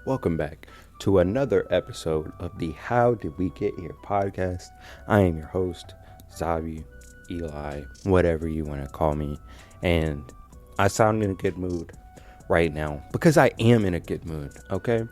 Welcome back to another episode of the How Did We Get Here podcast. I am your host, Zavi, Eli, whatever you want to call me. And I sound in a good mood right now because I am in a good mood, okay?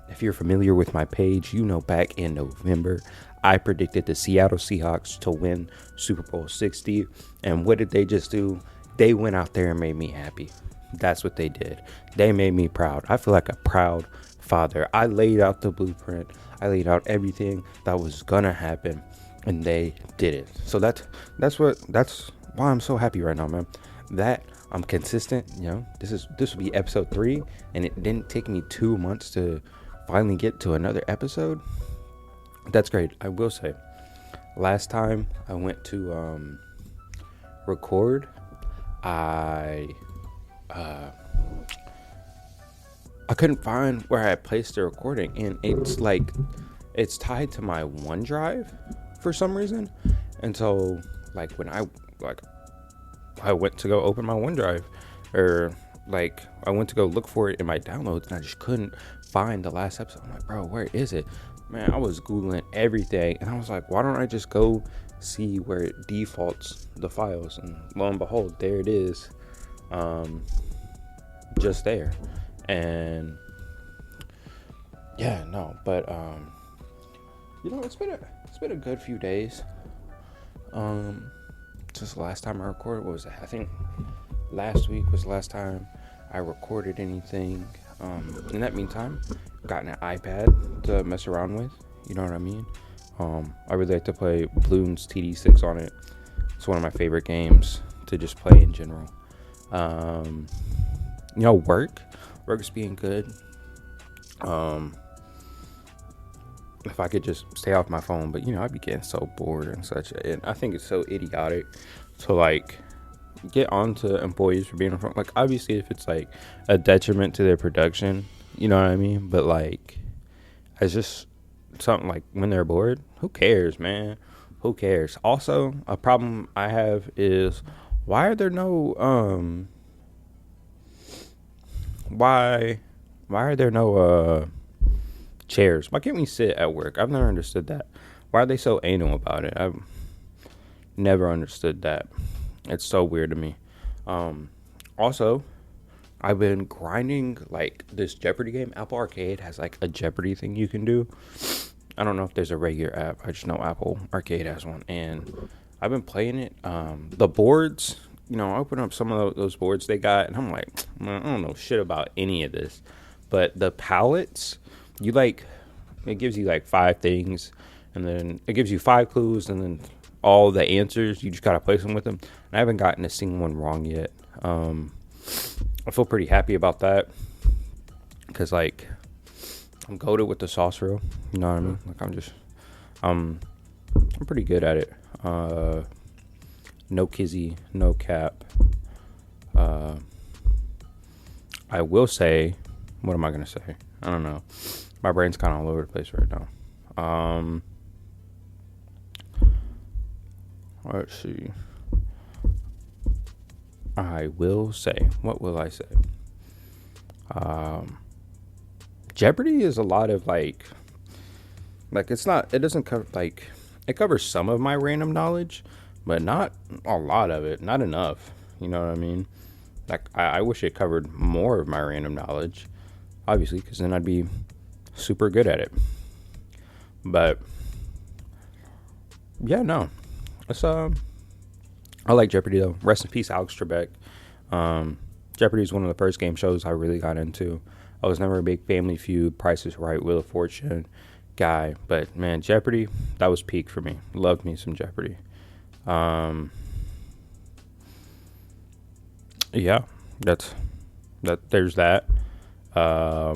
If you're familiar with my page, you know back in November, I predicted the Seattle Seahawks to win Super Bowl 60. And what did they just do? They went out there and made me happy. That's what they did. They made me proud. I feel like a proud father. I laid out the blueprint. I laid out everything that was gonna happen, and they did it. So that's why I'm so happy right now, man. That I'm consistent. This will be episode 3, and it didn't take me 2 months to finally get to another episode. That's great. I will say, last time I went to record, I couldn't find where I placed the recording, and it's tied to my OneDrive for some reason. And so when I went to go open my OneDrive, or I went to go look for it in my downloads, and I just couldn't find the last episode. I'm like, bro, where is it? Man, I was Googling everything, and I was like, why don't I just go see where it defaults the files? And lo and behold, there it is. Just there. And it's been a good few days since the last time I recorded. What was it? I think last week was the last time I recorded anything. In that meantime, gotten an iPad to mess around with, you know what I mean? I really like to play Bloons TD6 on it. It's one of my favorite games to just play in general. Work's being good. If I could just stay off my phone, but I'd be getting so bored and such, and I think it's so idiotic to get onto employees for being on phone. Obviously, if it's a detriment to their production, you know what I mean, but it's just something when they're bored, who cares, man? Who cares? Also, a problem I have is, why are there no why are there no chairs? Why can't we sit at work? I've never understood that. Why are they so anal about it? I've never understood that. It's so weird to me. Also, I've been grinding this Jeopardy game. Apple Arcade has a Jeopardy thing you can do. I don't know if there's a regular app. I just know Apple Arcade has one, and I've been playing it. The boards, I open up some of those boards they got, and I'm like, man, I don't know shit about any of this. But the palettes, it gives you 5 things, and then it gives you 5 clues, and then all the answers, you just gotta place them with them. And I haven't gotten a single one wrong yet. I feel pretty happy about that, because I'm goated with the sauce roll. You know what I mean? I'm pretty good at it. No kizzy, no cap. I will say, what am I gonna say? I don't know. My brain's kind of all over the place right now. Let's see. I will say, what will I say? Jeopardy is a lot of it's not, it doesn't cover, it covers some of my random knowledge, but not a lot of it, not enough. You know what I mean? I wish it covered more of my random knowledge, obviously, because then I'd be super good at it. But yeah, no, it's I like Jeopardy though. Rest in peace, Alex Trebek. Jeopardy is one of the first game shows I really got into. I was never a big Family Feud, Price is Right, Wheel of Fortune guy, but man, Jeopardy, that was peak for me. Loved me some Jeopardy. Yeah, there's that. I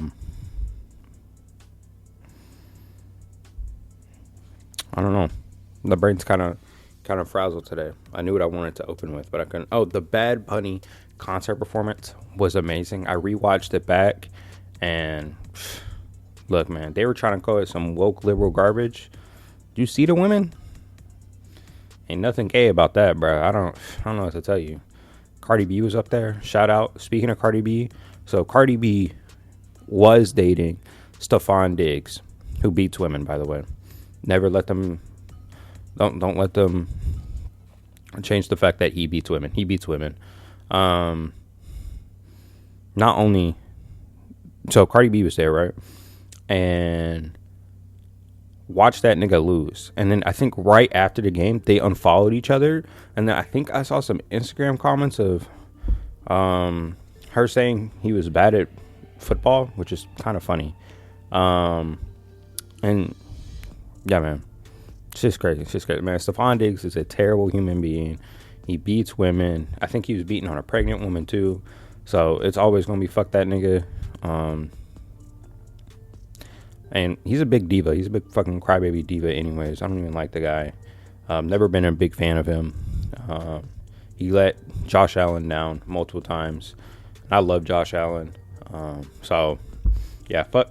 don't know. The brain's kind of frazzled today. I knew what I wanted to open with, but I couldn't. Oh, the Bad Bunny concert performance was amazing. I rewatched it back, and look, man, they were trying to call it some woke liberal garbage. Do you see the women? Ain't nothing gay about that, bro. I don't know what to tell you. Cardi B was up there. Shout out. Speaking of Cardi B, so Cardi B was dating Stephon Diggs, who beats women, by the way. Never let them, don't let them change the fact that he beats women. He beats women. Not only, so Cardi B was there, right? And watch that nigga lose. And then I think right after the game, they unfollowed each other. And then I think I saw some Instagram comments of her saying he was bad at football, which is kind of funny. And yeah, man, it's just crazy. It's just crazy, man. Stephon Diggs is a terrible human being. He beats women. I think he was beating on a pregnant woman too. So it's always gonna be fuck that nigga. And he's a big diva. He's a big fucking crybaby diva anyways. I don't even like the guy. Never been a big fan of him. He let Josh Allen down multiple times. I love Josh Allen. So, yeah, fuck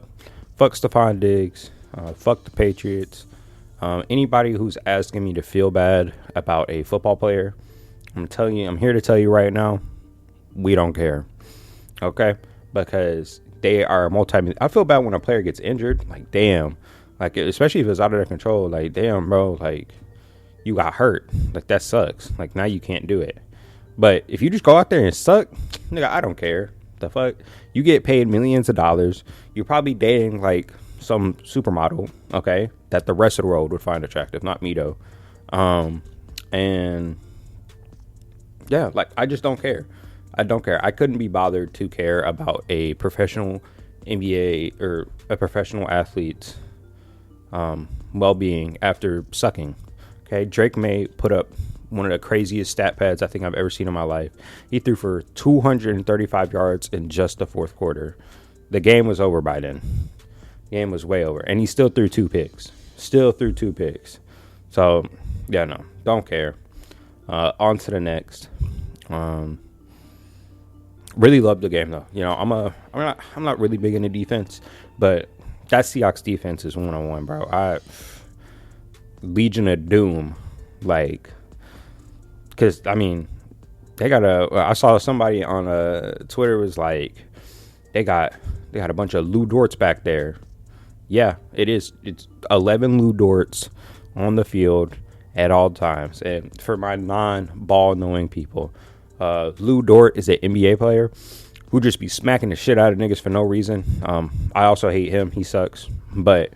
Stephon Diggs. Fuck the Patriots. Anybody who's asking me to feel bad about a football player, I'm here to tell you right now, we don't care. Okay? Because they are I feel bad when a player gets injured. Like, damn. Like, especially if it's out of their control. Like, damn, bro. Like, you got hurt. Like, that sucks. Like, now you can't do it. But if you just go out there and suck, nigga, I don't care. The fuck? You get paid millions of dollars. You're probably dating, like, some supermodel, okay, that the rest of the world would find attractive, not me, though. And, yeah, like, I just don't care. I don't care. I couldn't be bothered to care about a professional NBA or a professional athlete's well-being after sucking. Okay, Drake May put up one of the craziest stat pads I think I've ever seen in my life. He threw for 235 yards in just the fourth quarter. The game was over by then. The game was way over. And he still threw two picks. So, yeah, no, don't care. On to the next. Really love the game though. You know, I'm not really big into defense, but that Seahawks defense is 101, bro. Legion of Doom, like, because I mean, I saw somebody on Twitter was like, they got a bunch of Lou Dorts back there. Yeah, it's 11 Lou Dorts on the field at all times. And for my non-ball knowing people, Lou Dort is an NBA player who just be smacking the shit out of niggas for no reason. I also hate him. He sucks. But,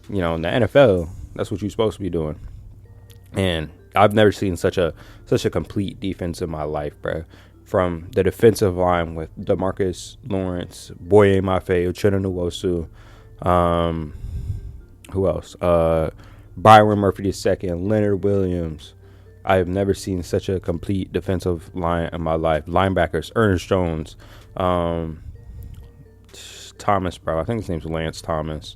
you know, in the NFL, that's what you're supposed to be doing. And I've never seen such a complete defense in my life, bro. From the defensive line with DeMarcus Lawrence, Boye Mafe, Uchenna Nwosu, who else? Byron Murphy II, Leonard Williams. I have never seen such a complete defensive line in my life. Linebackers, Ernest Jones, Thomas, bro. I think his name's Lance Thomas.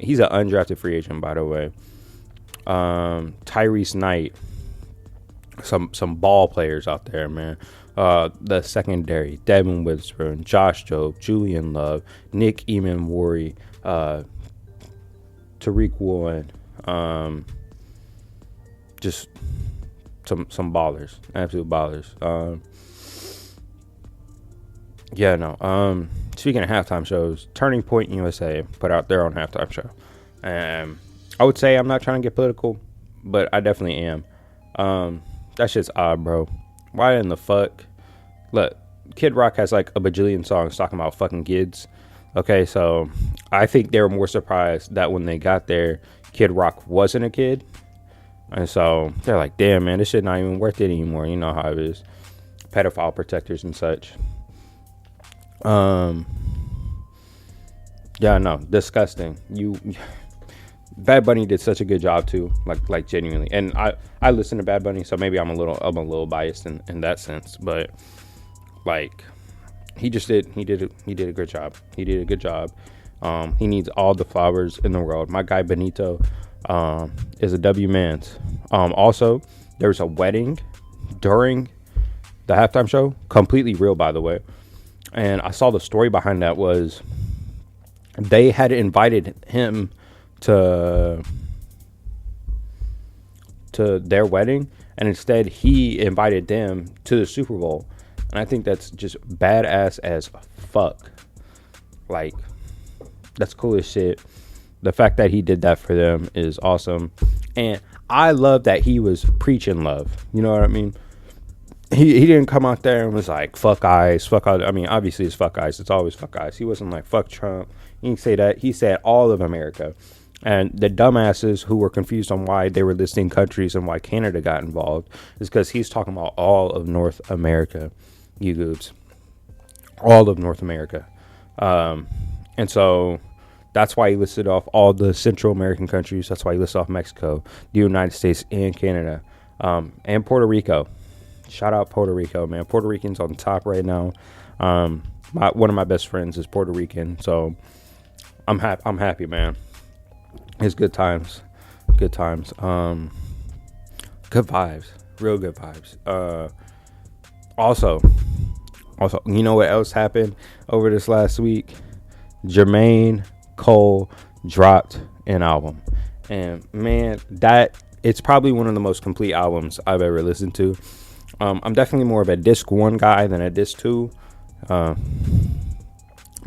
He's an undrafted free agent, by the way. Tyrese Knight. Some ball players out there, man. The secondary, Devin Witherspoon, Josh Jobe, Julian Love, Nick Eamon-Wari, Tariq Woolen, just some ballers, absolute ballers. Speaking of halftime shows, Turning Point USA put out their own halftime show. I would say I'm not trying to get political, but I definitely am. That shit's odd, bro. Why in the fuck? Look, Kid Rock has like a bajillion songs talking about fucking kids. Okay, so I think they were more surprised that when they got there, Kid Rock wasn't a kid. And so they're like, damn, man, this shit not even worth it anymore. You know how it is. Pedophile protectors and such. Yeah, no, disgusting. Bad Bunny did such a good job too, like genuinely. And I listen to Bad Bunny, so maybe I'm a little biased in that sense, but like he did a good job. He did a good job. He needs all the flowers in the world. My guy Benito is a W man's. Also, there's a wedding during the halftime show, completely real, by the way. And I saw the story behind that was they had invited him to their wedding, and instead he invited them to the Super Bowl. And I think that's just badass as fuck. Like, That's cool as shit. The fact that he did that for them is awesome. And I love that he was preaching love. You know what I mean? He didn't come out there and was like, fuck ICE, fuck all. I mean, obviously it's fuck ICE. It's always fuck ICE. He wasn't like, fuck Trump. He didn't say that. He said all of America. And the dumbasses who were confused on why they were listing countries and why Canada got involved is because he's talking about all of North America, you goobs. All of North America. And so that's why he listed off all the Central American countries. That's why he listed off Mexico, the United States, and Canada, and Puerto Rico. Shout out Puerto Rico, man. Puerto Rican's on top right now. One of my best friends is Puerto Rican, so I'm happy, man. It's good times. Good times. Good vibes. Real good vibes. Also, you know what else happened over this last week? Jermaine Cole dropped an album. And man, it's probably one of the most complete albums I've ever listened to. I'm definitely more of a disc 1 guy than a disc 2. The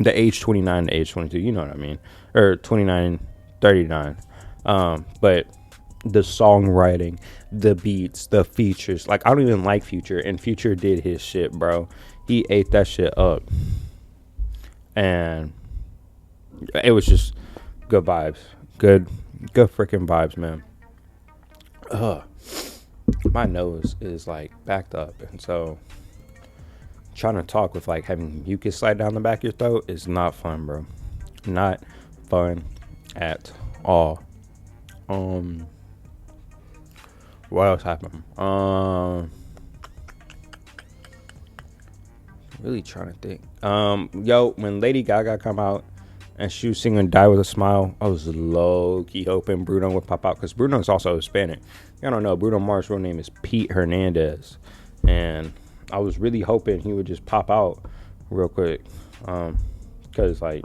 age 29 to age 22, you know what I mean? Or 29, 39. But the songwriting, the beats, the features. Like, I don't even like Future, and Future did his shit, bro. He ate that shit up. And it was just good vibes. Good freaking vibes, man. My nose is like backed up, and so trying to talk with like having mucus slide down the back of your throat is not fun, bro. Not fun at all. What else happened? Really trying to think. When Lady Gaga come out and she was singing "Die with a Smile," I was low key hoping Bruno would pop out, because Bruno is also Hispanic. I don't know. Bruno Mars' real name is Pete Hernandez, and I was really hoping he would just pop out real quick, because like,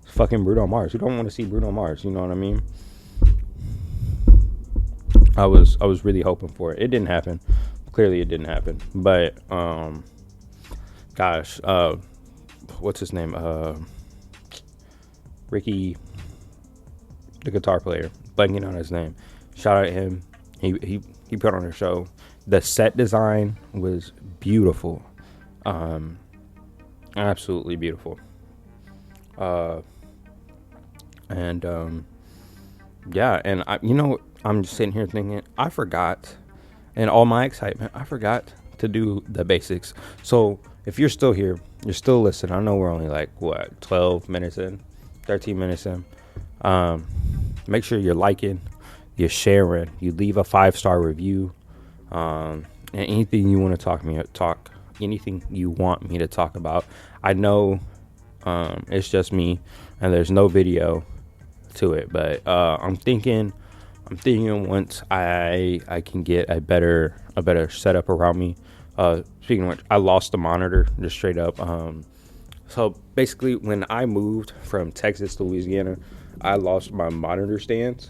it's fucking Bruno Mars. Who don't want to see Bruno Mars? You know what I mean? I was really hoping for it. It didn't happen. Clearly, it didn't happen. But what's his name? Ricky, the guitar player, blanking on his name. Shout out to him. He put on a show. The set design was beautiful, absolutely beautiful. And I'm just sitting here thinking, I forgot, in all my excitement, I forgot to do the basics. So if you're still here, you're still listening. I know we're only like 12 minutes in, 13 minutes in. Make sure you're liking, you're sharing, you leave a 5-star review, and anything you want to anything you want me to talk about. I know it's just me and there's no video to it, but I'm thinking once I can get a better setup around me. Speaking of which, I lost the monitor, just straight up. So basically, when I moved from Texas to Louisiana, I lost my monitor stands,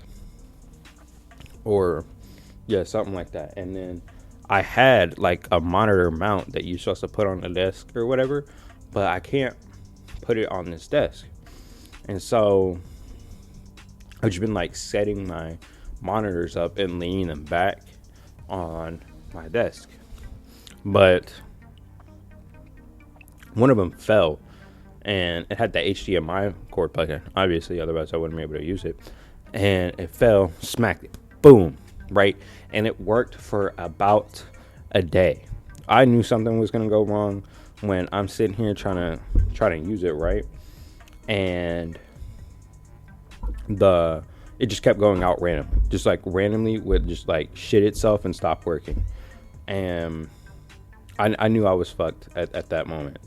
or something like that. And then I had like a monitor mount that you're supposed to put on the desk or whatever, but I can't put it on this desk. And so I've just been like setting my monitors up and leaning them back on my desk. But one of them fell, and it had the HDMI cord plugged in, obviously, otherwise I wouldn't be able to use it. And it fell, smacked it, boom, right? And it worked for about a day. I knew something was going to go wrong when I'm sitting here trying to use it, right? And it just kept going out randomly, just like randomly would just like shit itself and stop working. And I knew I was fucked at that moment.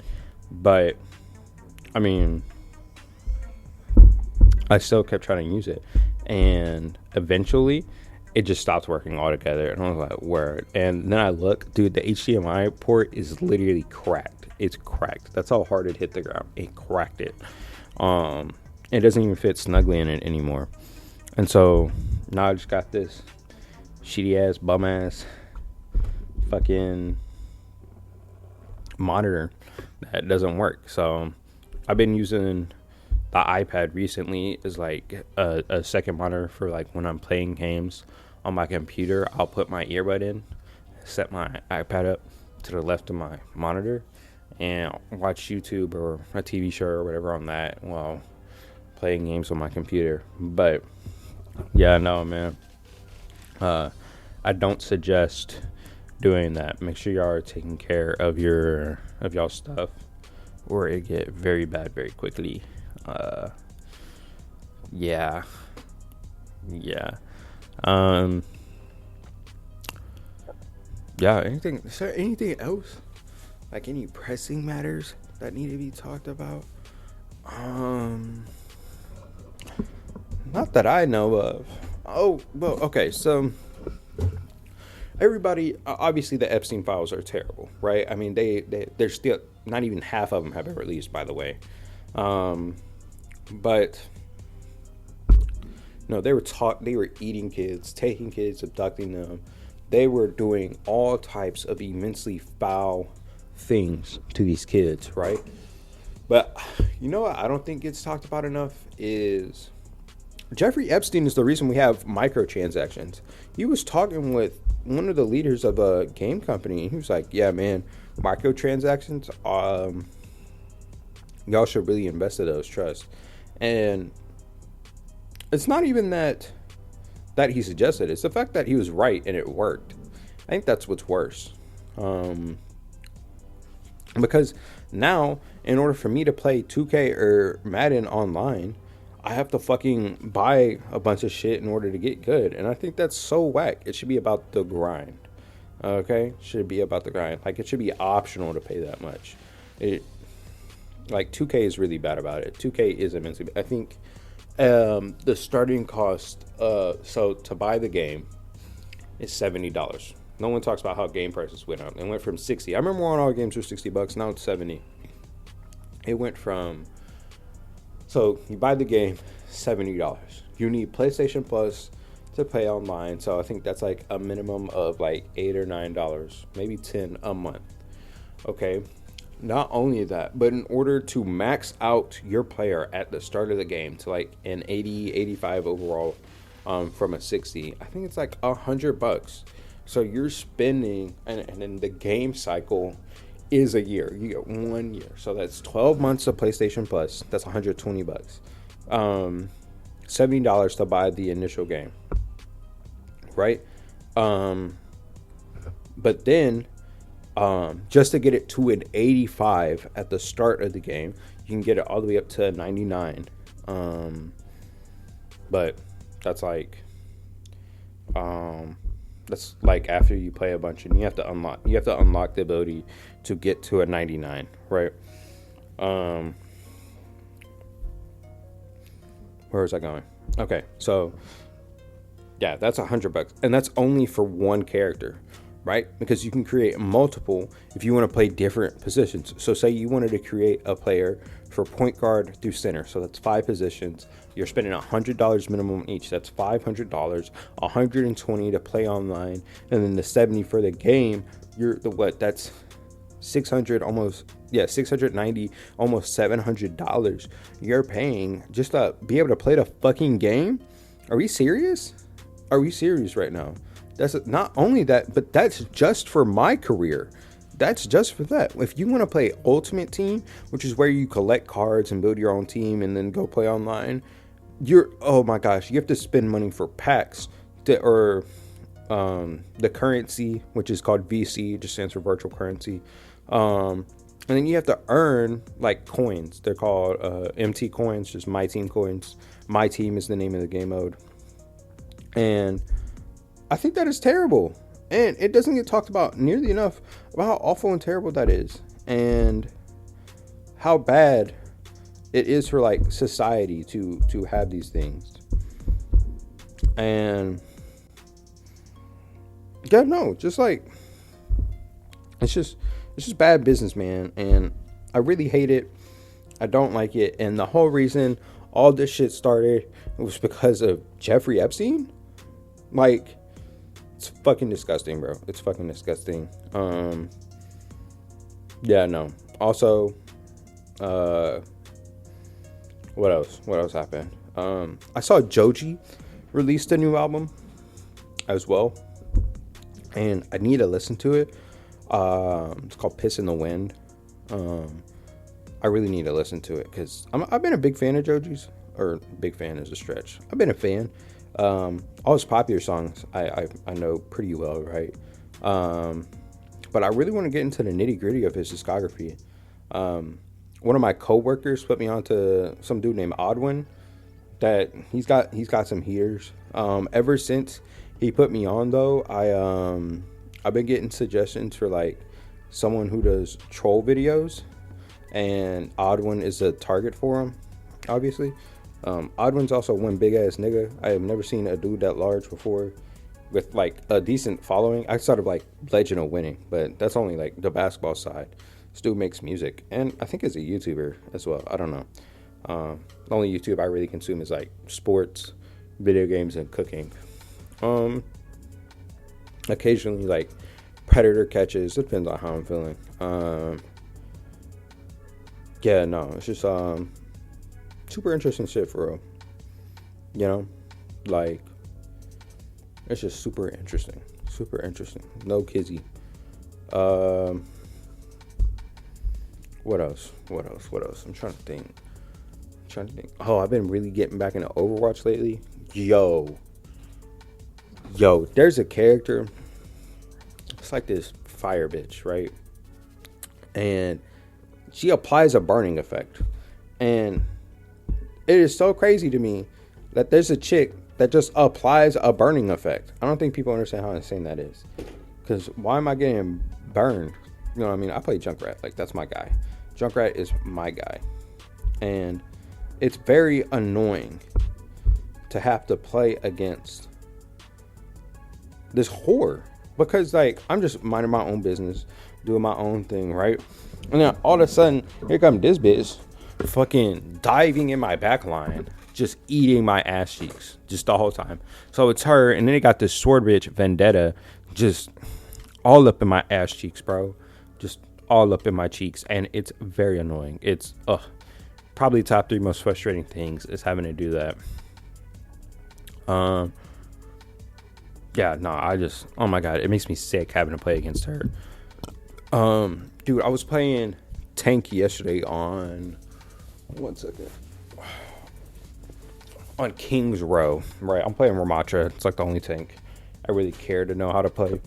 But I mean, I still kept trying to use it, and eventually it just stopped working altogether. And I was like, word. And then I look, dude, the HDMI port is literally cracked. It's cracked. That's how hard it hit the ground. It cracked it. It doesn't even fit snugly in it anymore. And so now I just got this shitty ass, bum ass fucking monitor that doesn't work. So I've been using the iPad recently is like a second monitor for like when I'm playing games on my computer. I'll put my earbud in, set my iPad up to the left of my monitor, and watch YouTube or a TV show or whatever on that while playing games on my computer. But yeah, no, man. I don't suggest doing that. Make sure y'all are taking care of y'all stuff, or it get very bad very quickly. Yeah, yeah. Um, yeah. Anything? Is there anything else? Like any pressing matters that need to be talked about? Not that I know of. Oh, well, okay. So everybody, obviously, the Epstein files are terrible, right? I mean, they're still not even half of them have been released, by the way. But no, they were eating kids, taking kids, abducting them. They were doing all types of immensely foul things to these kids, right? But you know what I don't think gets talked about enough is Jeffrey Epstein is the reason we have microtransactions. He was talking with one of the leaders of a game company. He was like, yeah, man, microtransactions, y'all should really invest in those, trust. And it's not even that he suggested it. It's the fact that he was right and it worked. I think that's what's worse. Because now, in order for me to play 2K or Madden online, I have to fucking buy a bunch of shit in order to get good. And I think that's so whack. It should be about the grind. Okay? Should be about the grind. Like, it should be optional to pay that much. Like, 2K is really bad about it. 2K is immensely bad. I think the starting cost, so to buy the game is $70. No one talks about how game prices went up. It went from 60. I remember when all games were $60. Now it's 70. It went from, so you buy the game, $70. You need PlayStation Plus to play online. So I think that's like a minimum of like $8 or $9, maybe 10 a month. Okay. Not only that, but in order to max out your player at the start of the game to like an 80, 85 overall from a 60, I think it's like $100. So you're spending, and then the game cycle is a year. You get 1 year. So that's 12 months of PlayStation Plus. That's $120. $70 to buy the initial game. Right? But then, just to get it to an 85 at the start of the game, you can get it all the way up to 99. But that's like after you play a bunch, and you have to unlock the ability to get to a 99, right? Where was I going? Okay, so yeah, that's $100, and that's only for one character, right? Because you can create multiple if you want to play different positions. So say you wanted to create a player for point guard through center, so that's 5 positions. You're spending $100 minimum each. That's $500, $120 to play online, and then the $70 for the game. That's $600, $690, almost $700 you're paying just to be able to play the fucking game. Are we serious? Are we serious right now? That's not only that, but that's just for my career. That's just for that. If you want to play Ultimate Team, which is where you collect cards and build your own team and then go play online, oh my gosh, you have to spend money for packs or the currency, which is called VC, just stands for virtual currency. And then you have to earn like coins. They're called MT coins, just My Team coins. My Team is the name of the game mode. And I think that is terrible. And it doesn't get talked about nearly enough about how awful and terrible that is. And how bad it is for like society to have these things. And yeah, no, just like it's just bad business, man. And I really hate it. I don't like it. And the whole reason all this shit started was because of Jeffrey Epstein. Like, it's fucking disgusting, bro. It's fucking disgusting. Yeah, no. Also, What else? What else happened? I saw Joji released a new album as well, and I need to listen to it. It's called "Piss in the Wind." Um, I really need to listen to it because I've been a big fan of Joji's, or big fan is a stretch. I've been a fan. All his popular songs I know pretty well, right? Um, but I really want to get into the nitty gritty of his discography. One of my coworkers put me onto some dude named Odwin. That he's got some heaters. Ever since he put me on though, I've been getting suggestions for like someone who does troll videos, and Odwin is a target for him, obviously. Odwin's also one big ass nigga. I have never seen a dude that large before with like a decent following. I started like Legend of Winning, but that's only like the basketball side. This dude makes music, and I think is a YouTuber as well. I don't know. The only YouTube I really consume is like sports, video games, and cooking. Um, Occasionally like predator catches. Depends on how I'm feeling. Yeah, no, it's just super interesting shit for real. You know, like it's just super interesting, super interesting. No kizzy. Um, what else? What else? What else? I'm trying to think. Oh, I've been really getting back into Overwatch lately. Yo, there's a character. It's like this fire bitch, right? And she applies a burning effect. And it is so crazy to me that there's a chick that just applies a burning effect. I don't think people understand how insane that is. Because why am I getting burned? You know what I mean? I play Junkrat. Like, that's my guy. Junkrat is my guy. And it's very annoying to have to play against this whore. Because, like, I'm just minding my own business, doing my own thing, right? And then all of a sudden, here comes this bitch fucking diving in my back line, just eating my ass cheeks just the whole time. So it's her, and then they got this sword bitch, Vendetta, just all up in my ass cheeks, bro. Just all up in my cheeks. And it's very annoying. It's, probably top 3 most frustrating things is having to do that. Yeah, no, oh my god, it makes me sick having to play against her. Dude, I was playing tank yesterday on, one second, on King's Row, right? I'm playing Ramatra. It's like the only tank I really care to know how to play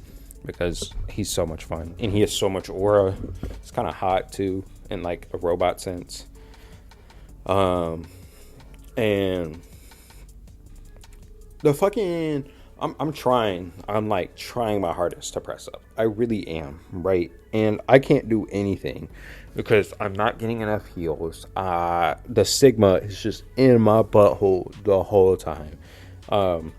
because he's so much fun and he has so much aura. It's kind of hot too in like a robot sense. And the fucking I'm like trying my hardest to press up. I really am, right? And I can't do anything because I'm not getting enough heals. The Sigma is just in my butthole the whole time. And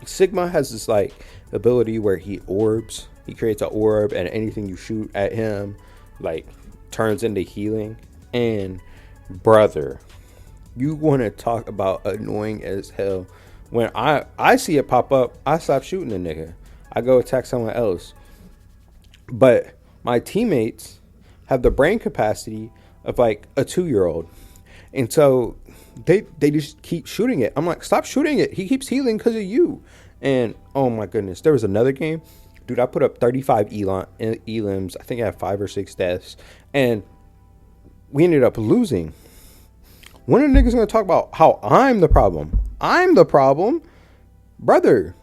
Sigma has this like ability where he creates an orb, and anything you shoot at him like turns into healing. And brother, you want to talk about annoying as hell. When I see it pop up, I stop shooting the nigga. I go attack someone else. But my teammates have the brain capacity of like a 2-year-old. And so they just keep shooting it. I'm like, stop shooting it. He keeps healing because of you. And oh my goodness, there was another game. Dude, I put up 35 elims. I think I had 5 or 6 deaths. And we ended up losing. When are niggas gonna talk about how I'm the problem? I'm the problem, brother.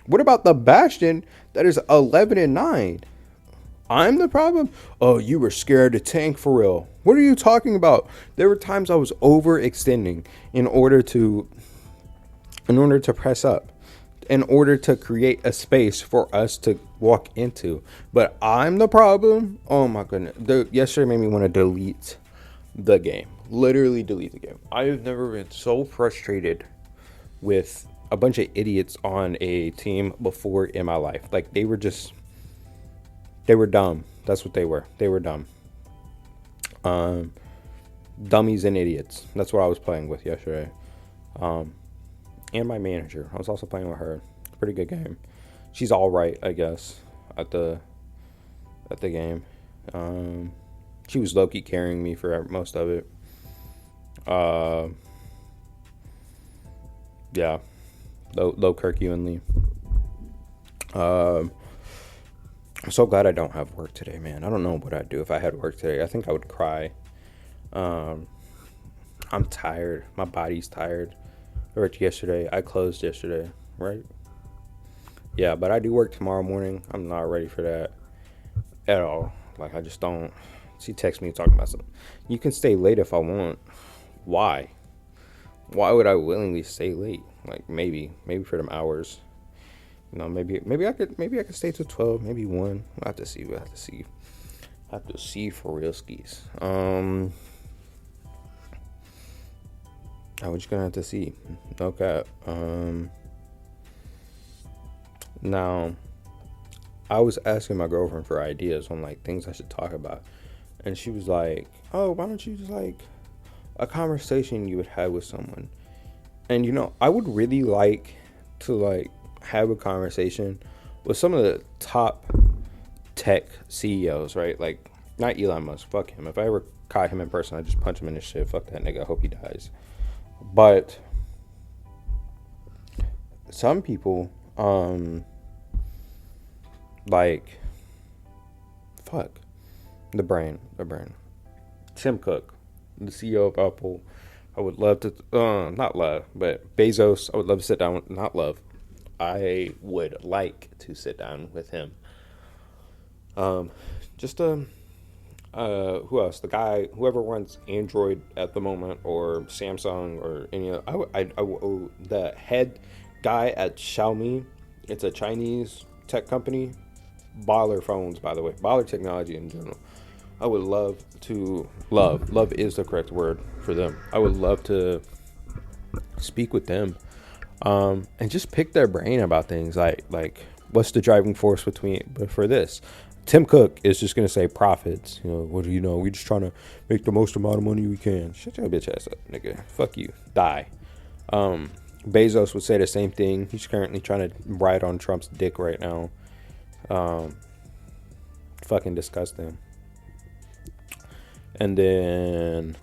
What about the Bastion that is 11-9? I'm the problem. Oh, you were scared to tank for real. What are you talking about? There were times I was overextending in order to press up, in order to create a space for us to walk into. But I'm the problem. Oh my goodness. Yesterday made me want to delete the game. Literally delete the game. I have never been so frustrated with a bunch of idiots on a team before in my life. Like, they were dumb. That's what they were. They were dumb. Dummies and idiots. That's what I was playing with yesterday. And my manager. I was also playing with her. Pretty good game. She's all right, I guess, at the game. She was low-key carrying me for most of it. Uh, yeah, low Herculeanly. Um, I'm so glad I don't have work today, man. I don't know what I'd do if I had work today. I think I would cry. Um, I'm tired. My body's tired. I worked yesterday. I closed yesterday, right? Yeah, but I do work tomorrow morning. I'm not ready for that at all. Like, I just don't. She texts me talking about something. You can stay late if I want. Why? Why would I willingly stay late? Like, maybe for them hours. You know, maybe I could stay till 12, maybe 1. I'll have to see. We'll have to see for real skis. What you gonna have to see? Okay. Now, I was asking my girlfriend for ideas on like things I should talk about, and she was like, "Oh, why don't you just like a conversation you would have with someone?" And you know, I would really like to like have a conversation with some of the top tech CEOs, right? Like, not Elon Musk. Fuck him. If I ever caught him in person, I'd just punch him in his shit. Fuck that nigga. I hope he dies. But some people, like, fuck, the brain. Tim Cook, the CEO of Apple. I would love to, not love, but Bezos. I would love to sit down. Not love. I would like to sit down with him. Just who else? The guy, whoever runs Android at the moment, or Samsung, or any other. The head guy at Xiaomi. It's a Chinese tech company. Baller phones, by the way. Baller technology in general. I would love to love is the correct word for them. I would love to speak with them, and just pick their brain about things like what's the driving force for this. Tim Cook is just gonna say profits. You know, what do you know? We just trying to make the most amount of money we can. Shut your bitch ass up, nigga. Fuck you. Die. Bezos would say the same thing. He's currently trying to ride on Trump's dick right now. Fucking disgusting. And then,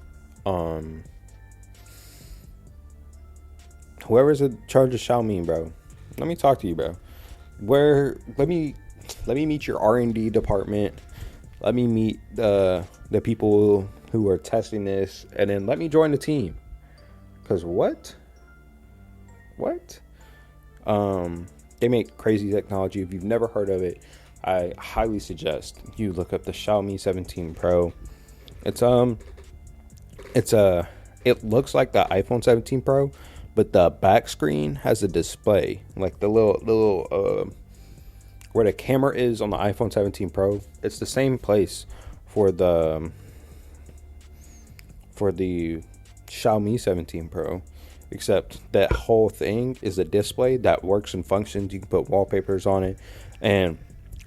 whoever's in charge of Xiaomi, bro, let me talk to you, bro. Let me meet your R&D department. Let me meet the people who are testing this, and then let me join the team. Cause what? They make crazy technology. If you've never heard of it, I highly suggest you look up the Xiaomi 17 Pro. It looks like the iPhone 17 Pro, but the back screen has a display, like the little where the camera is on the iPhone 17 Pro. It's the same place for the Xiaomi 17 Pro, except that whole thing is a display that works and functions. You can put wallpapers on it, and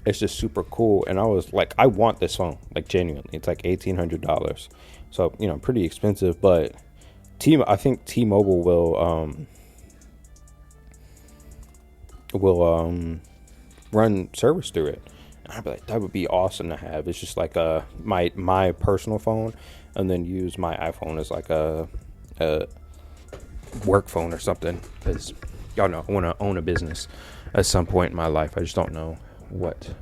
it's just super cool. And I was like, I want this phone, like, genuinely. It's like $1,800, so you know, pretty expensive. But I think T-Mobile will run service through it. And I'd be like, that would be awesome to have. It's just like my personal phone, and then use my iPhone as like a work phone or something. Because y'all know I want to own a business at some point in my life. I just don't know what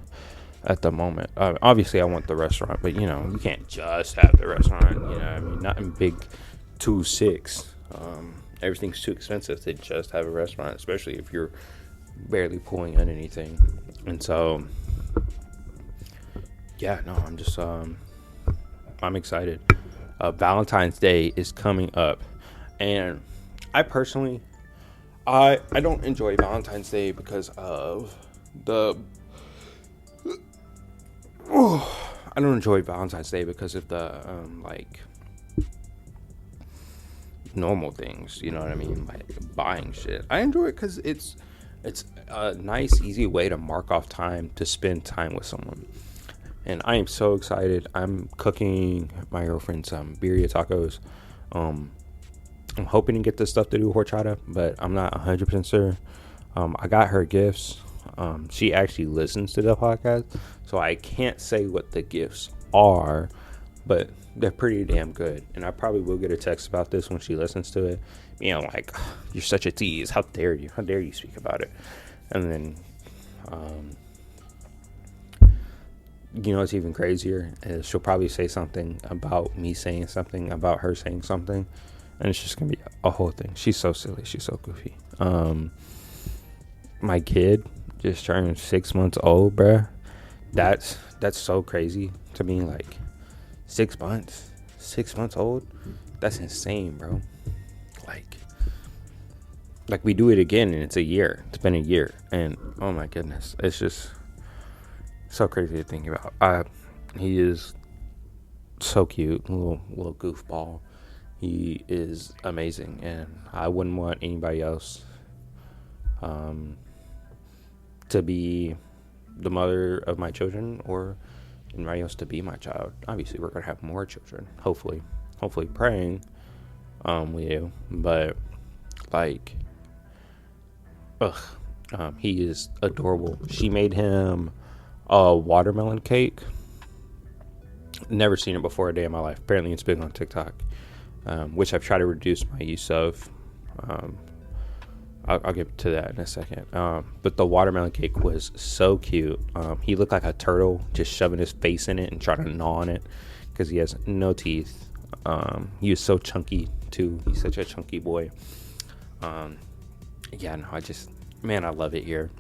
at the moment. Obviously I want the restaurant, but you know, you can't just have the restaurant. You know, I mean, not in big 2-6. Everything's too expensive to just have a restaurant, especially if you're barely pulling in anything. And so, yeah, no, I'm just I'm excited. Valentine's Day is coming up, and I personally I don't enjoy Valentine's Day because of the I don't enjoy Valentine's Day because of the like normal things, you know what I mean, like buying shit. I enjoy it because it's a nice, easy way to mark off time to spend time with someone. And I am so excited. I'm cooking my girlfriend some birria tacos. I'm hoping to get this stuff to do horchata, but I'm not 100% sure. I got her gifts. She actually listens to the podcast, so I can't say what the gifts are, but they're pretty damn good. And I probably will get a text about this when she listens to it, you know, like, "Oh, you're such a tease. How dare you speak about it?" And then, you know, it's even crazier is she'll probably say something about me saying something about her saying something, and it's just gonna be a whole thing. She's so silly. She's so goofy. My kid just turned 6 months old, bruh. That's so crazy to me. Like 6 months old. That's insane, bro. Like we do it again, and it's a year. It's been a year, and oh my goodness, it's just so crazy to think about. He is so cute, little goofball. He is amazing, and I wouldn't want anybody else to be the mother of my children or anybody else to be my child. Obviously, we're gonna have more children. Hopefully praying we do, but like, he is adorable. She made him a watermelon cake. Never seen it before a day in my life. Apparently it's big on TikTok, which I've tried to reduce my use of. I'll get to that in a second. But the watermelon cake was so cute. He looked like a turtle just shoving his face in it and trying to gnaw on it because he has no teeth. He was so chunky too. He's such a chunky boy. Yeah, no, I love it here.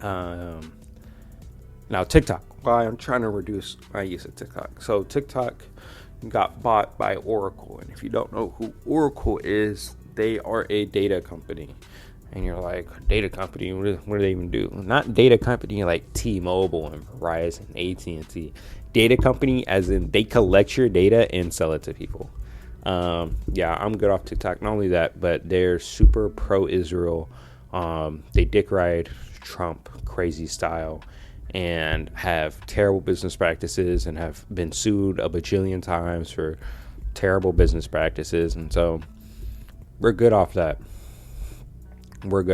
Now TikTok. Why I'm trying to reduce my use of TikTok. So TikTok got bought by Oracle, and if you don't know who Oracle is, they are a data company. And you're like, data company? What do they even do? Not data company like T-Mobile and Verizon, AT&T. Data company as in they collect your data and sell it to people. Yeah, I'm good off TikTok. Not only that, but they're super pro-Israel. They dick ride Trump crazy style and have terrible business practices and have been sued a bajillion times for terrible business practices. And so we're good off that. We're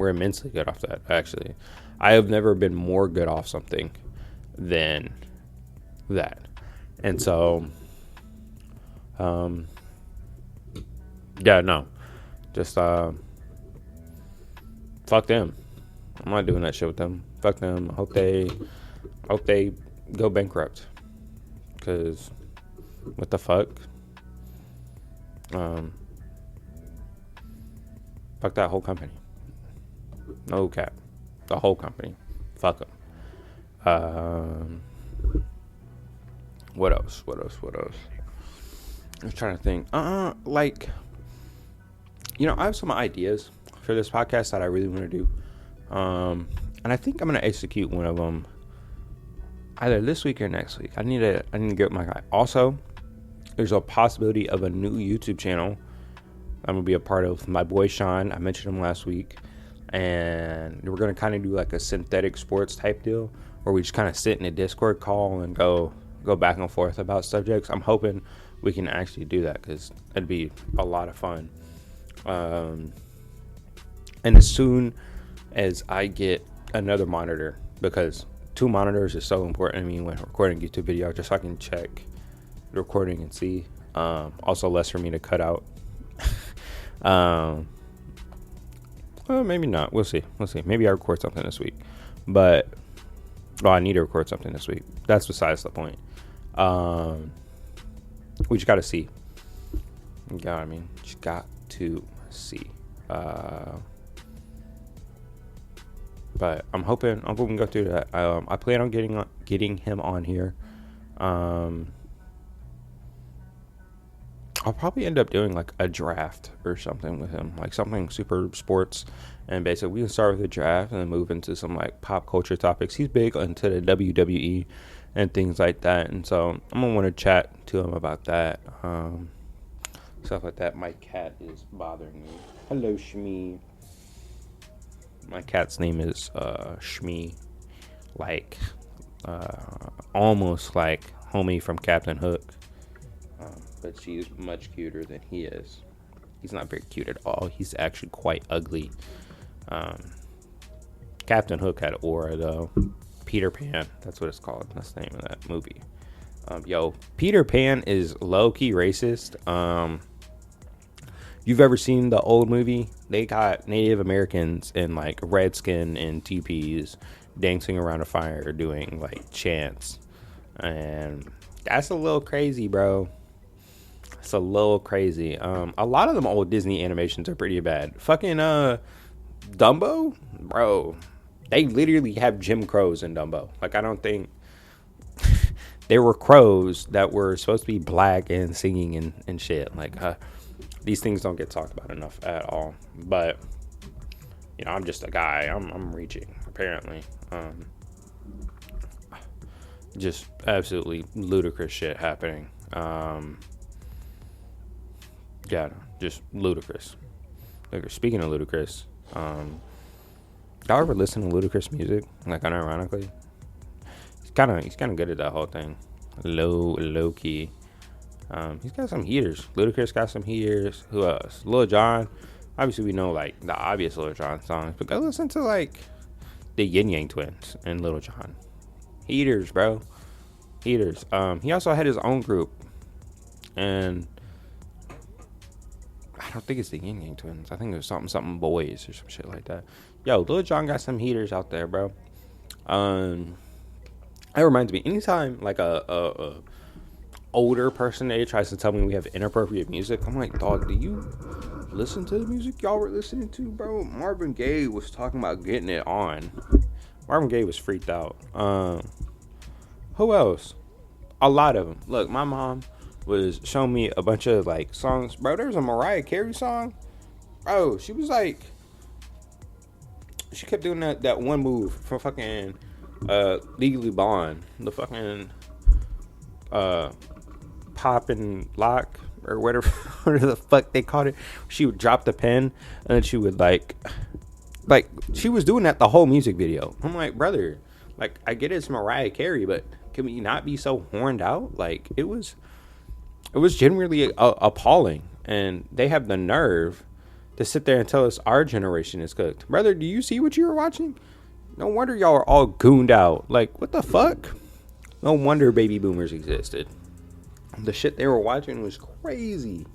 immensely good off that, actually. I have never been more good off something than that. And so, yeah, no. Just, fuck them. I'm not doing that shit with them. Fuck them. I hope they go bankrupt. Because, what the fuck? Fuck that whole company. No cap. The whole company. Fuck them. What else? I was trying to think. Like, you know, I have some ideas for this podcast that I really want to do. And I think I'm gonna execute one of them either this week or next week. I need to get my guy. Also, there's a possibility of a new YouTube channel I'm gonna be a part of. My boy Sean, I mentioned him last week, and we're gonna kind of do like a synthetic sports type deal where we just kind of sit in a Discord call and go back and forth about subjects. I'm hoping we can actually do that because it'd be a lot of fun. And as soon as I get another monitor, because 2 monitors is so important to me when recording YouTube video, just so I can check the recording and see. Also less for me to cut out. Well, maybe not. We'll see. Maybe I record something this week, but I need to record something this week. That's besides the point. We just got to see. Just got to see. But I'm hoping we can go through that. I plan on getting him on here. I'll probably end up doing like a draft or something with him, like something super sports. And basically we can start with a draft and then move into some like pop culture topics. He's big into the WWE and things like that. And so I'm going to want to chat to him about that. Stuff like that. My cat is bothering me. Hello, Shmee. My cat's name is Shmee. Like, almost like Homie from Captain Hook. But she's much cuter than he is. He's not very cute at all. He's actually quite ugly. Captain Hook had aura, though. Peter Pan, that's what it's called. That's the name of that movie. Yo, Peter Pan is low key racist. You've ever seen the old movie? They got Native Americans and like redskin and teepees dancing around a fire doing like chants, and that's a little crazy, bro. It's a little crazy. A lot of them old Disney animations are pretty bad. Fucking Dumbo, bro. They literally have Jim Crows in Dumbo. Like I don't think there were crows that were supposed to be black and singing and shit. Like these things don't get talked about enough at all. But I'm just a guy. I'm reaching apparently. Just absolutely ludicrous shit happening. Yeah, just ludicrous. Like, speaking of ludicrous, y'all ever listen to Ludacris music? Like, unironically, he's kind of good at that whole thing. Low key. He's got some heaters. Ludacris got some heaters. Who else? Lil Jon. Obviously, we know like the obvious Lil Jon songs, but go listen to like the Yin Yang Twins and Lil Jon. Heaters, bro. Heaters. He also had his own group, and I don't think it's the Yin Yang Twins. I think it was something boys or some shit like that. Yo, Lil Jon got some heaters out there, bro. That reminds me. Anytime like a older person age tries to tell me we have inappropriate music, I'm like, dog, do you listen to the music y'all were listening to, bro? Marvin Gaye was talking about getting it on. Marvin Gaye was freaked out. Who else? A lot of them. Look, my mom was showing me a bunch of like songs, bro. There was a Mariah Carey song, bro. She was like, she kept doing that one move from fucking Legally Blonde, the fucking pop and lock or whatever the fuck they called it. She would drop the pen and then she would like she was doing that the whole music video. I'm like, brother, like I get it's Mariah Carey, but can we not be so horned out? Like it was genuinely appalling, and they have the nerve to sit there and tell us our generation is cooked. Brother, do you see what you were watching? No wonder y'all are all gooned out. Like, what the fuck? No wonder baby boomers existed. The shit they were watching was crazy.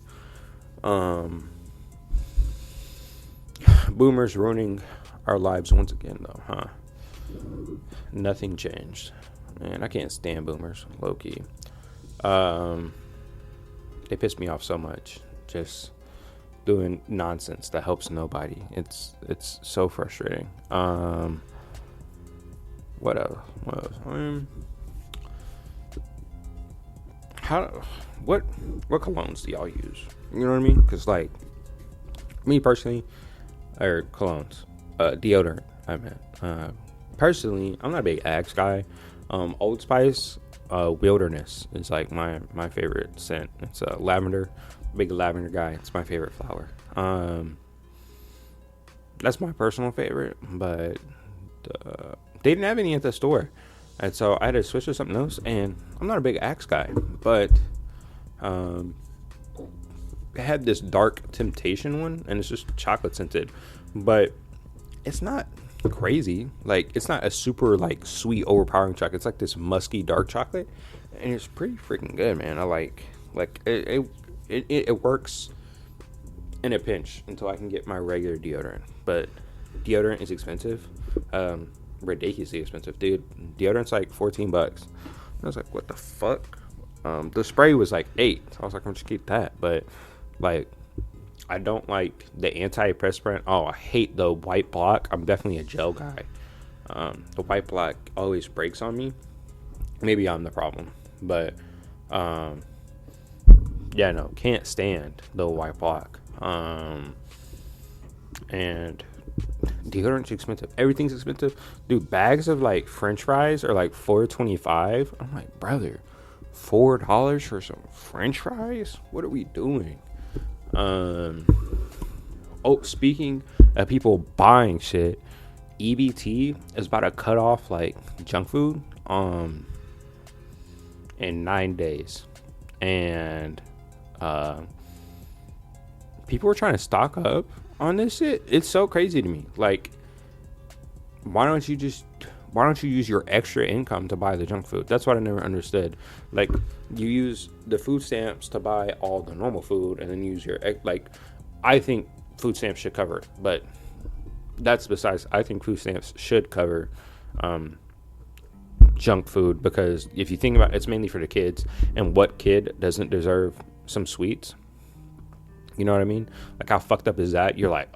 Boomers ruining our lives once again, though, huh? Nothing changed. Man, I can't stand boomers, low-key. They piss me off so much. Just doing nonsense that helps nobody. It's so frustrating. What else? What colognes do y'all use? You know what I mean? Because like me personally, or colognes, deodorant. I meant personally, I'm not a big Axe guy. Old Spice, Wilderness is like my favorite scent. It's lavender. Big lavender guy. It's my favorite flower. That's my personal favorite, but they didn't have any at the store, and so I had to switch to something else. And I'm not a big Axe guy, but it had this Dark Temptation one, and it's just chocolate scented, but it's not crazy. Like, it's not a super like sweet overpowering chocolate. It's like this musky dark chocolate, and it's pretty freaking good, man. I like it works in a pinch until I can get my regular deodorant. But deodorant is expensive, ridiculously expensive, dude. Deodorant's like $14. I was like, what the fuck? The spray was like $8. So I was like, I'm just keep that. But like, I don't like the antiperspirant. Oh, I hate the white block. I'm definitely a gel guy. The white block always breaks on me. Maybe I'm the problem, but yeah, no, can't stand the white block. And deodorant's expensive. Everything's expensive, dude. Bags of like French fries are like $4.25. I'm like, brother, $4 for some French fries? What are we doing? Oh, speaking of people buying shit, EBT is about to cut off like junk food in 9 days, and people are trying to stock up on this shit. It's so crazy to me. Like, why don't you just Why don't you use your extra income to buy the junk food? That's what I never understood. Like, you use the food stamps to buy all the normal food, and then use your, like, I think food stamps should cover it, but that's besides. I think food stamps should cover junk food, because if you think about it, it's mainly for the kids, and what kid doesn't deserve some sweets? You know what I mean? Like, how fucked up is that? You're like,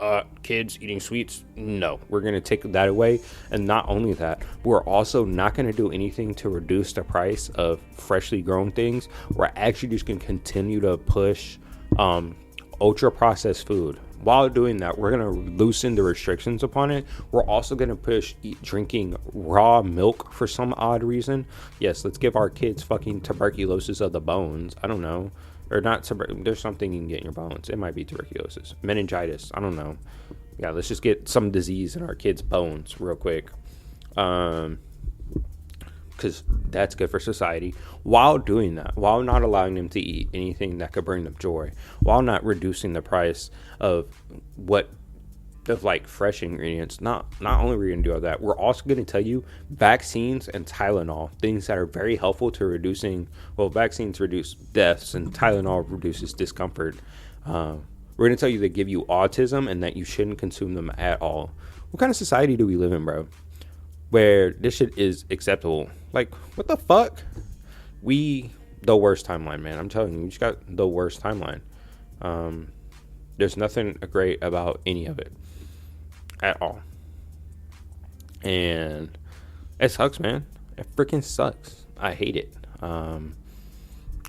kids eating sweets? No, we're going to take that away. And not only that, we're also not going to do anything to reduce the price of freshly grown things. We're actually just going to continue to push ultra processed food. While doing that, we're going to loosen the restrictions upon it. We're also going to push drinking raw milk for some odd reason. Yes, let's give our kids fucking tuberculosis of the bones. I don't know. Or not, there's something you can get in your bones. It might be tuberculosis. Meningitis. I don't know. Yeah, let's just get some disease in our kids' bones real quick. Because that's good for society. While doing that, while not allowing them to eat anything that could bring them joy, while not reducing the price of like fresh ingredients, not only are we going to do all that, we're also going to tell you vaccines and Tylenol, things that are very helpful to reducing, well, vaccines reduce deaths and Tylenol reduces discomfort. We're going to tell you they give you autism and that you shouldn't consume them at all. What kind of society do we live in, bro, where this shit is acceptable? Like, what the fuck? The worst timeline, man. I'm telling you, we just got the worst timeline. There's nothing great about any of it at all. And it sucks, man. It freaking sucks. I hate it. I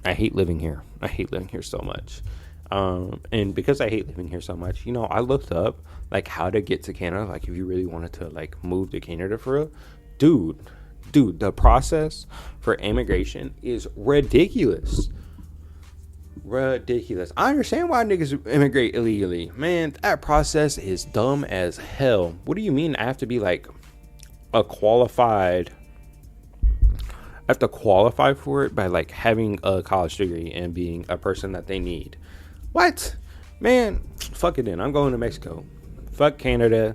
hate living here. I hate living here so much. And because I hate living here so much, I looked up like how to get to Canada. Like, if you really wanted to like move to Canada for real, dude, the process for immigration is ridiculous. Ridiculous. I understand why niggas immigrate illegally. Man, that process is dumb as hell. What do you mean I have to be like I have to qualify for it by like having a college degree and being a person that they need? What? Man, fuck it then. I'm going to Mexico. Fuck Canada.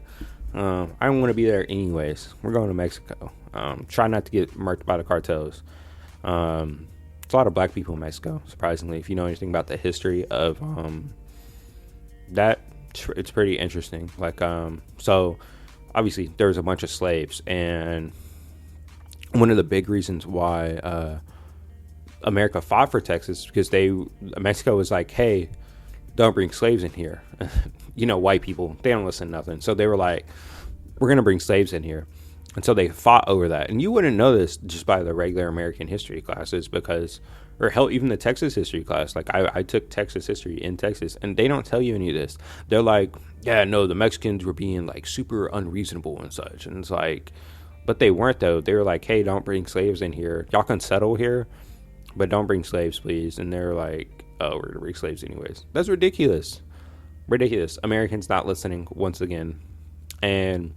I don't want to be there anyways. We're going to Mexico. Try not to get murked by the cartels. It's a lot of black people in Mexico, surprisingly. If you know anything about the history of that, it's pretty interesting. Like, so obviously there was a bunch of slaves, and one of the big reasons why America fought for Texas, because Mexico was like, hey, don't bring slaves in here. White people, they don't listen to nothing. So they were like, we're going to bring slaves in here. And so they fought over that. And you wouldn't know this just by the regular American history classes, or hell, even the Texas history class. Like, I took Texas history in Texas, and they don't tell you any of this. They're like, yeah, no, the Mexicans were being like super unreasonable and such. And it's like, but they weren't, though. They were like, hey, don't bring slaves in here. Y'all can settle here, but don't bring slaves, please. And they're like, oh, we're going to bring slaves anyways. That's ridiculous. Ridiculous. Americans not listening once again. And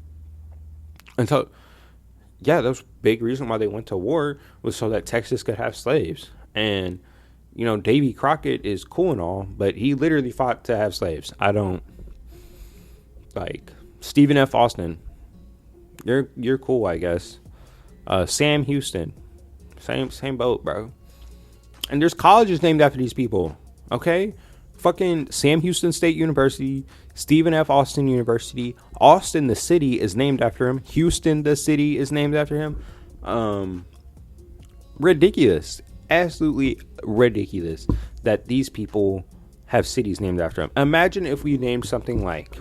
so, yeah, that was a big reason why they went to war, was so that Texas could have slaves. And, Davy Crockett is cool and all, but he literally fought to have slaves. I don't, like, Stephen F. Austin, you're cool, I guess. Sam Houston, same boat, bro. And there's colleges named after these people, okay? Fucking Sam Houston State University, Stephen F. Austin University. Austin, the city, is named after him. Houston, the city, is named after him. Ridiculous. Absolutely ridiculous that these people have cities named after him. Imagine if we named something like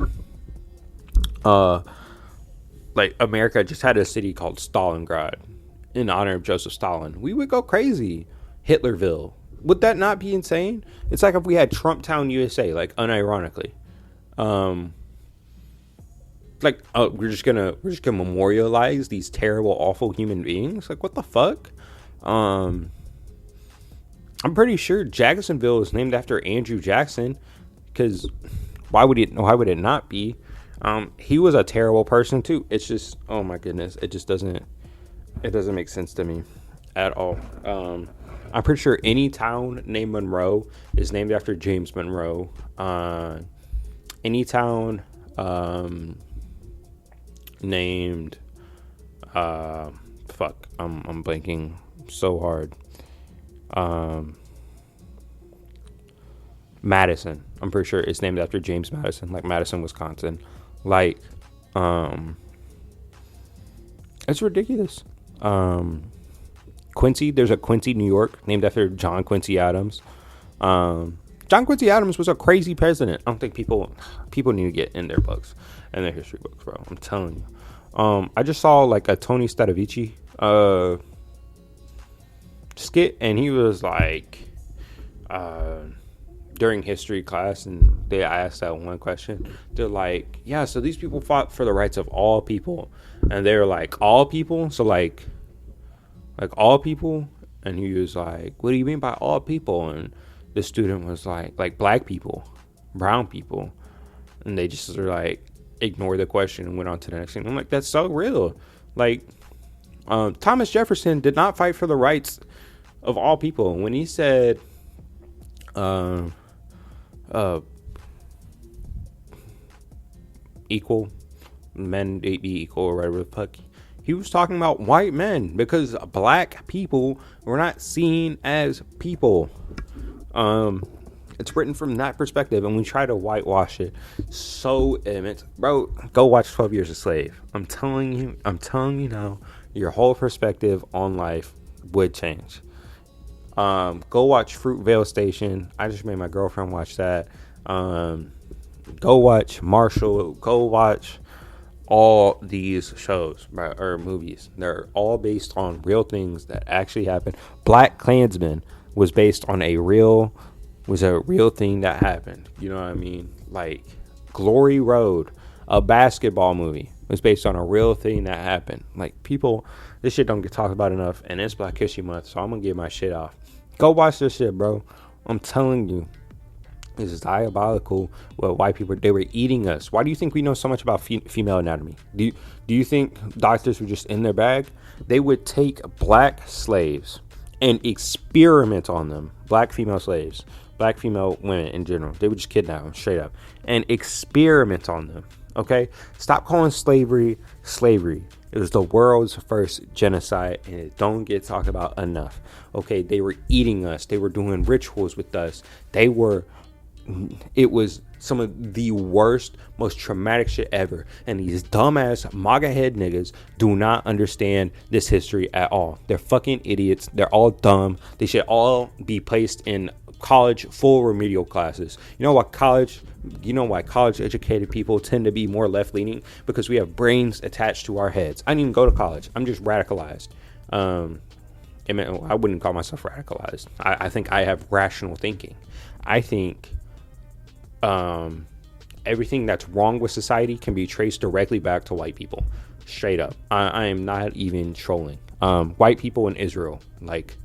America just had a city called Stalingrad in honor of Joseph Stalin. We would go crazy. Hitlerville. Would that not be insane? It's like if we had Trump Town, USA, like, unironically. We're just gonna memorialize these terrible, awful human beings. Like, what the fuck? I'm pretty sure Jacksonville is named after Andrew Jackson, because why would it not be? He was a terrible person too. It's just, oh my goodness, it doesn't make sense to me at all. I'm pretty sure any town named Monroe is named after James Monroe. Any town named Fuck, I'm blanking so hard. Um, Madison. I'm pretty sure it's named after James Madison, like Madison, Wisconsin. Like, um, it's ridiculous. Quincy, there's a Quincy, New York, named after John Quincy Adams. John Quincy Adams was a crazy president. I don't think people need to get in their books and their history books, bro. I'm telling you. I just saw like a Tony Stadavici skit, and he was like, during history class, and they asked that one question. They're like, yeah, so these people fought for the rights of all people, and they're like, all people, so like all people, and he was like, what do you mean by all people? And the student was like black people, brown people, and they just sort of like ignored the question and went on to the next thing. I'm like, that's so real. Like, Thomas Jefferson did not fight for the rights of all people. When he said, equal men be equal or whatever the fuck, he was talking about white men, because black people were not seen as people. It's written from that perspective, and we try to whitewash it. So immense, bro. Go watch 12 Years a Slave. I'm telling you now, your whole perspective on life would change. Go watch Fruitvale Station. I just made my girlfriend watch that. Go watch Marshall. Go watch all these shows or movies. They're all based on real things that actually happened. Black Klansman was based on a real thing that happened. You know what I mean? Like Glory Road, a basketball movie, was based on a real thing that happened. Like, people, this shit don't get talked about enough, and it's Black History Month, so I'm gonna get my shit off. Go watch this shit, bro. I'm telling you, this is diabolical. What white people, they were eating us. Why do you think we know so much about female anatomy? Do you think doctors were just in their bag? They would take black slaves and experiment on them. Black female slaves, black female women in general. They would just kidnap them straight up and experiment on them. Okay? Stop calling slavery. It was the world's first genocide, and it don't get talked about enough. Okay? They were eating us. They were doing rituals with us. It was some of the worst, most traumatic shit ever. And these dumbass MAGA head niggas do not understand this history at all. They're fucking idiots. They're all dumb. They should all be placed in college full remedial classes. You know why college educated people tend to be more left leaning? Because we have brains attached to our heads. I didn't even go to college. I'm just radicalized. I wouldn't call myself radicalized. I think I have rational thinking. I think everything that's wrong with society can be traced directly back to white people. Straight up. I am not even trolling. White people in Israel, like,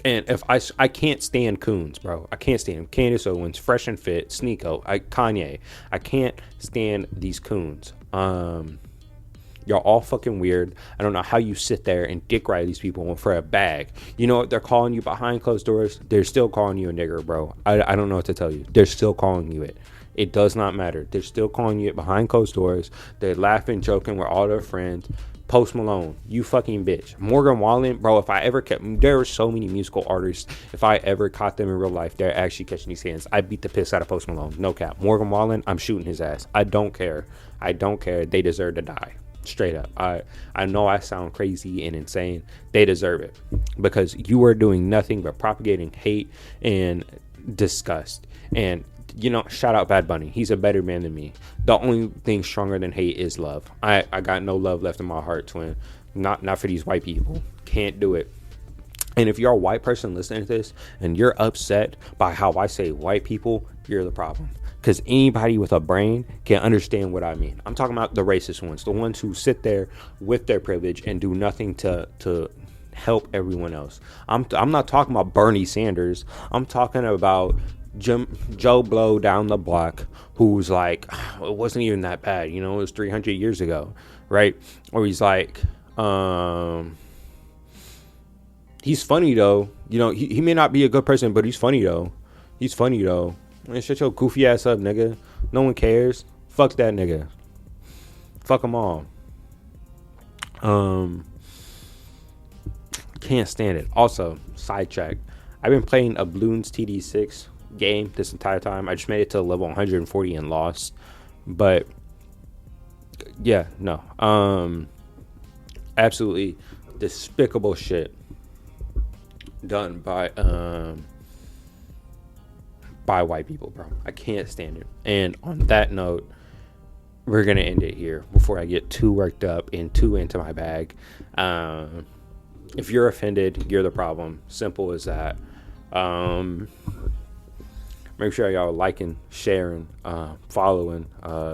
and if I can't stand coons, bro. I can't stand them. Candace Owens, Fresh and Fit, Sneeko, Kanye. I can't stand these coons. You're all fucking weird. I don't know how you sit there and dick ride these people for a bag. You know what they're calling you behind closed doors? They're still calling you a nigger, bro. I don't know what to tell you. They're still calling you it. It does not matter. They're still calling you it behind closed doors. They're laughing, joking with all their friends. Post Malone, you fucking bitch. Morgan Wallen, bro, there are so many musical artists. If I ever caught them in real life, they're actually catching these hands. I beat the piss out of Post Malone. No cap. Morgan Wallen, I'm shooting his ass. I don't care. They deserve to die. Straight up. I know I sound crazy and insane. They deserve it. Because you are doing nothing but propagating hate and disgust. And, shout out Bad Bunny. He's a better man than me. The only thing stronger than hate is love. I got no love left in my heart, twin. Not for these white people. Can't do it. And if you're a white person listening to this and you're upset by how I say white people, you're the problem. Because anybody with a brain can understand what I mean. I'm talking about the racist ones, the ones who sit there with their privilege and do nothing to help everyone else. I'm not talking about Bernie Sanders. I'm talking about Joe Blow down the block, who's like, it wasn't even that bad, it was 300 years ago, right? Or he's like, he's funny though, he may not be a good person, but he's funny though. Man, shut your goofy ass up, nigga. No one cares. Fuck that nigga. Fuck them all. Can't stand it. Also, sidetrack. I've been playing a Bloons TD6 game this entire time. I just made it to level 140 and lost. But yeah, no. Absolutely despicable shit done by white people, bro. I can't stand it. And on that note, we're gonna end it here before I get too worked up and too into my bag. If you're offended, you're the problem. Simple as that. Make sure y'all liking, sharing, following,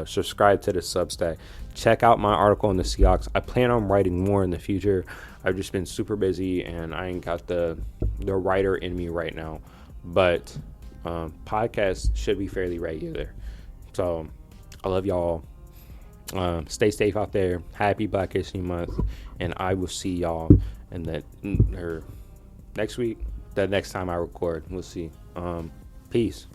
subscribe to the Substack. Check out my article on the Seahawks. I plan on writing more in the future. I've just been super busy and I ain't got the writer in me right now. But podcasts should be fairly regular. So I love y'all. Stay safe out there. Happy Black History Month. And I will see y'all next week. The next time I record. We'll see. Peace.